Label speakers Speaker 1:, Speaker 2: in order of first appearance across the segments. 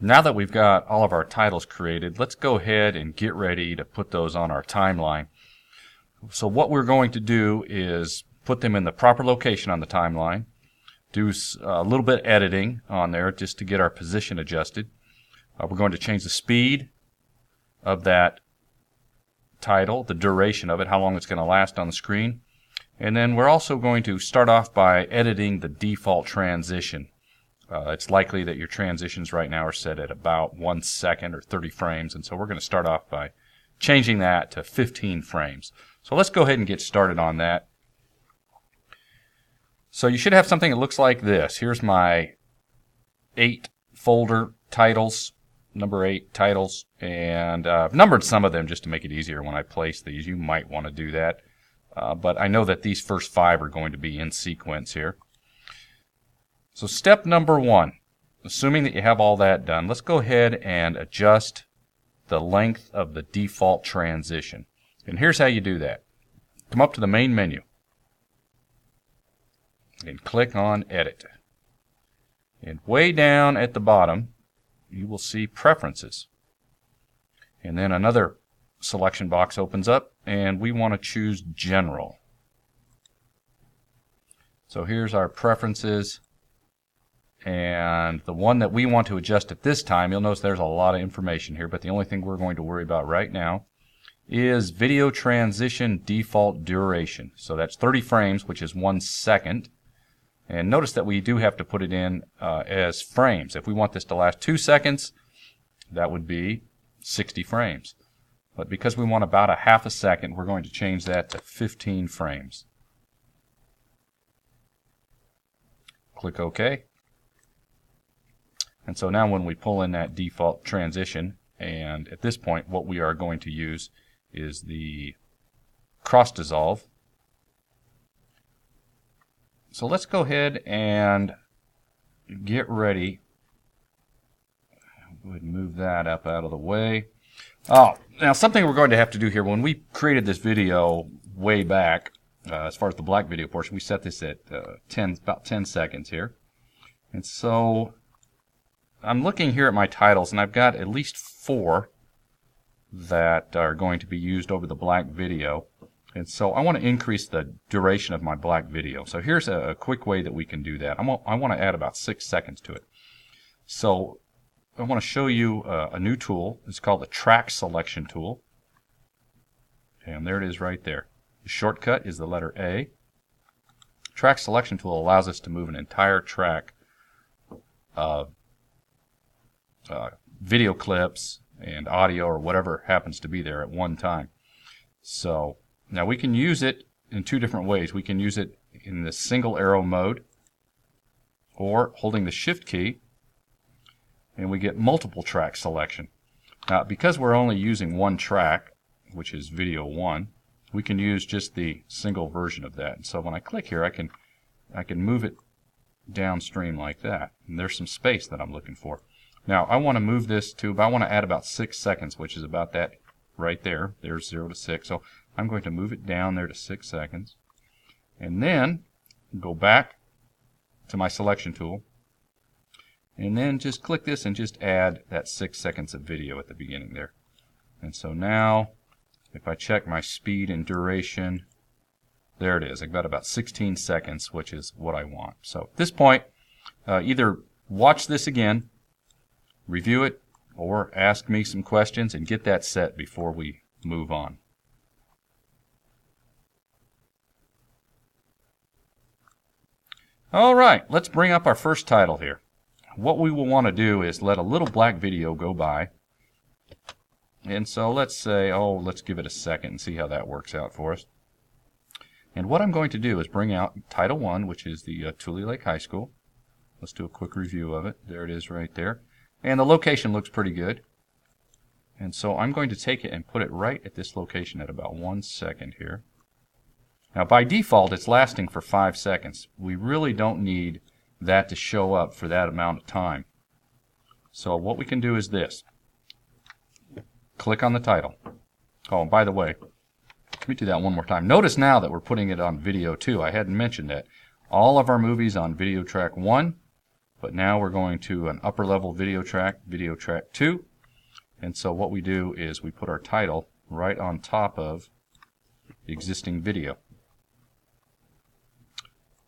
Speaker 1: Now that we've got all of our titles created, let's go ahead and get ready to put those on our timeline. So what we're going to do is put them in the proper location on the timeline, do a little bit of editing on there just to get our position adjusted. We're going to change the speed of that title, the duration of it, how long it's going to last on the screen. And then we're also going to start off by editing the default transition. It's likely that your transitions right now are set at about 1 second or 30 frames, and so we're going to start off by changing that to 15 frames. So let's go ahead and get started on that. So you should have something that looks like this. Here's my 8 folder titles, number 8 titles, and I've numbered some of them just to make it easier when I place these. You might want to do that, but I know that these first 5 are going to be in sequence here. So step number 1, assuming that you have all that done, let's go ahead and adjust the length of the default transition. And here's how you do that. Come up to the main menu and click on Edit. And way down at the bottom, you will see Preferences. And then another selection box opens up, and we want to choose General. So here's our preferences. And the one that we want to adjust at this time, you'll notice there's a lot of information here, but the only thing we're going to worry about right now is video transition default duration. So that's 30 frames, which is 1 second. And notice that we do have to put it in as frames. If we want this to last 2 seconds, that would be 60 frames. But because we want about a half a second, we're going to change that to 15 frames. Click OK. And so now when we pull in that default transition, and at this point what we are going to use is the cross dissolve. So let's go ahead and get ready. Go ahead and move that up out of the way. Oh, now something we're going to have to do here, when we created this video way back, as far as the black video portion, we set this at about 10 seconds here. And so I'm looking here at my titles, and I've got at least 4 that are going to be used over the black video. And so I want to increase the duration of my black video. So here's a quick way that we can do that. I want to add about 6 seconds to it. So I want to show you a new tool. It's called the Track Selection tool. And there it is right there. The shortcut is the letter A. Track Selection tool allows us to move an entire track of video clips and audio or whatever happens to be there at one time. So now we can use it in 2 different ways. We can use it in the single arrow mode, or holding the shift key, and we get multiple track selection. Now because we're only using 1 track, which is video 1, we can use just the single version of that. And so when I click here, I can move it downstream like that. And there's some space that I'm looking for. Now I want to move this to, I want to add about 6 seconds, which is about that right there. There's 0 to 6. So I'm going to move it down there to 6 seconds. And then go back to my selection tool. And then just click this and just add that 6 seconds of video at the beginning there. And so now if I check my speed and duration, there it is. I've got about 16 seconds, which is what I want. So at this point, either watch this again, review it, or ask me some questions and get that set before we move on. All right, let's bring up our first title here. What we will want to do is let a little black video go by. And so let's say, let's give it a second and see how that works out for us. And what I'm going to do is bring out Title 1, which is the Tule Lake High School. Let's do a quick review of it. There it is right there. And the location looks pretty good. And so I'm going to take it and put it right at this location at about 1 second here. Now by default it's lasting for 5 seconds. We really don't need that to show up for that amount of time. So what we can do is this. Click on the title. Oh, and by the way, let me do that one more time. Notice now that we're putting it on video 2. I hadn't mentioned that. All of our movies on video track 1 but now we're going to an upper level video track 2. And so what we do is we put our title right on top of the existing video.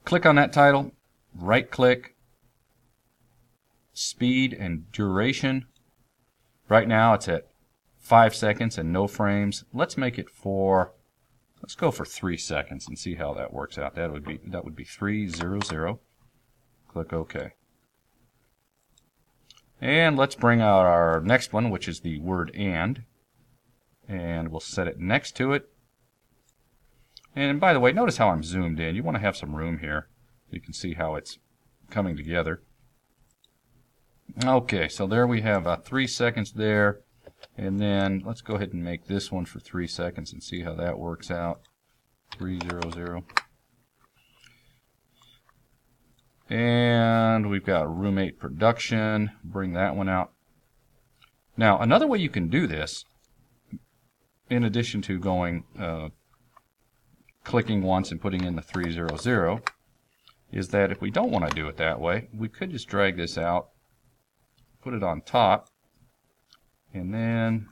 Speaker 1: Click on that title, right click, speed and duration. Right now it's at 5 seconds and no frames. Let's make it let's go for 3 seconds and see how that works out. That would be 300. Click OK. And let's bring out our next one, which is the word and we'll set it next to it. And by the way, notice how I'm zoomed in. You want to have some room here. You can see how it's coming together. Okay, so there we have 3 seconds there. And then let's go ahead and make this one for 3 seconds and see how that works out. 300. And we've got Roommate Production. Bring that one out. Now, another way you can do this, in addition to going clicking once and putting in the 300, is that if we don't want to do it that way, we could just drag this out, put it on top, and then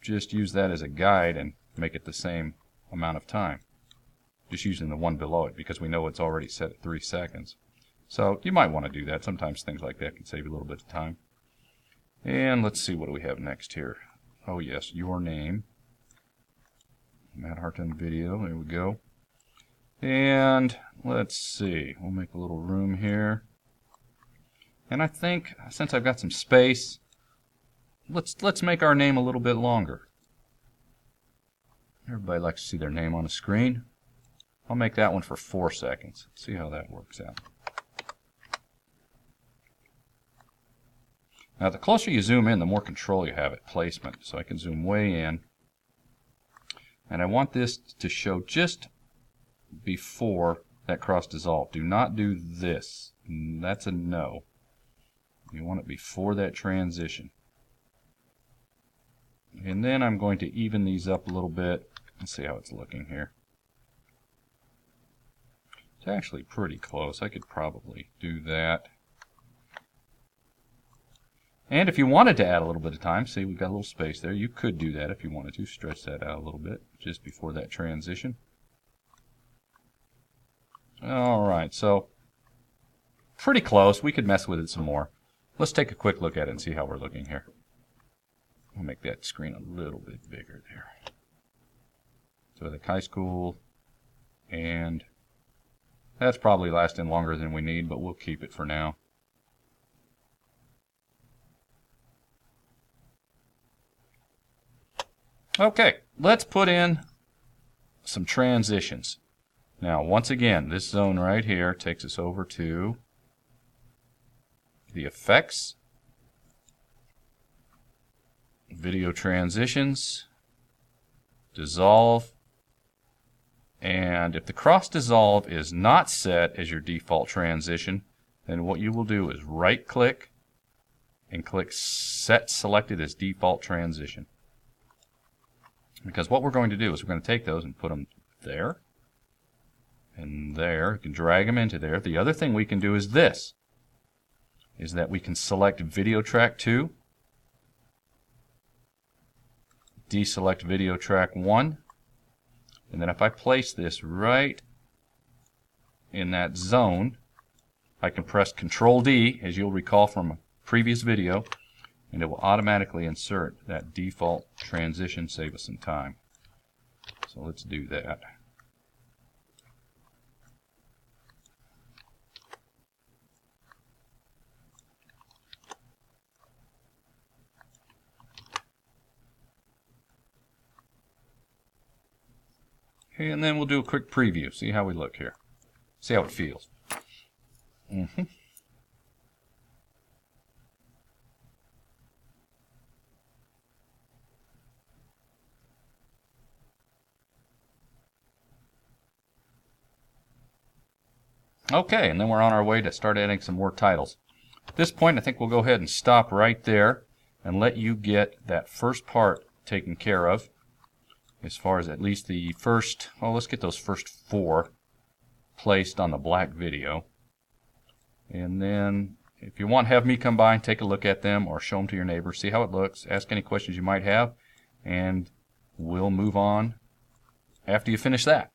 Speaker 1: just use that as a guide and make it the same amount of time. Just using the one below it because we know it's already set at 3 seconds. So you might want to do that. Sometimes things like that can save you a little bit of time. And let's see, what do we have next here? Oh yes, your name. Matt Harton Video, there we go. And let's see, we'll make a little room here. And I think, since I've got some space, let's make our name a little bit longer. Everybody likes to see their name on a screen. I'll make that one for 4 seconds. See how that works out. Now, the closer you zoom in, the more control you have at placement. So I can zoom way in. And I want this to show just before that cross dissolve. Do not do this. That's a no. You want it before that transition. And then I'm going to even these up a little bit. Let's see how it's looking here. It's actually pretty close. I could probably do that. And if you wanted to add a little bit of time, see we've got a little space there, you could do that if you wanted to. Stretch that out a little bit just before that transition. Alright, so pretty close. We could mess with it some more. Let's take a quick look at it and see how we're looking here. I'll make that screen a little bit bigger there. So the high school, and that's probably lasting longer than we need, but we'll keep it for now. Okay, let's put in some transitions. Now, once again, this zone right here takes us over to the effects, video transitions, dissolve, and if the cross dissolve is not set as your default transition, then what you will do is right click and click set selected as default transition. Because what we're going to do is we're going to take those and put them there and there. You can drag them into there. The other thing we can do is this, is that we can select video track 2, deselect video track 1, and then if I place this right in that zone, I can press Control D, as you'll recall from a previous video, and it will automatically insert that default transition, save us some time. So let's do that. Okay, and then we'll do a quick preview, see how we look here. See how it feels. Okay, and then we're on our way to start adding some more titles. At this point, I think we'll go ahead and stop right there and let you get that first part taken care of. As far as at least the first, well, let's get those first 4 placed on the black video. And then if you want, have me come by and take a look at them or show them to your neighbors, see how it looks, ask any questions you might have, and we'll move on after you finish that.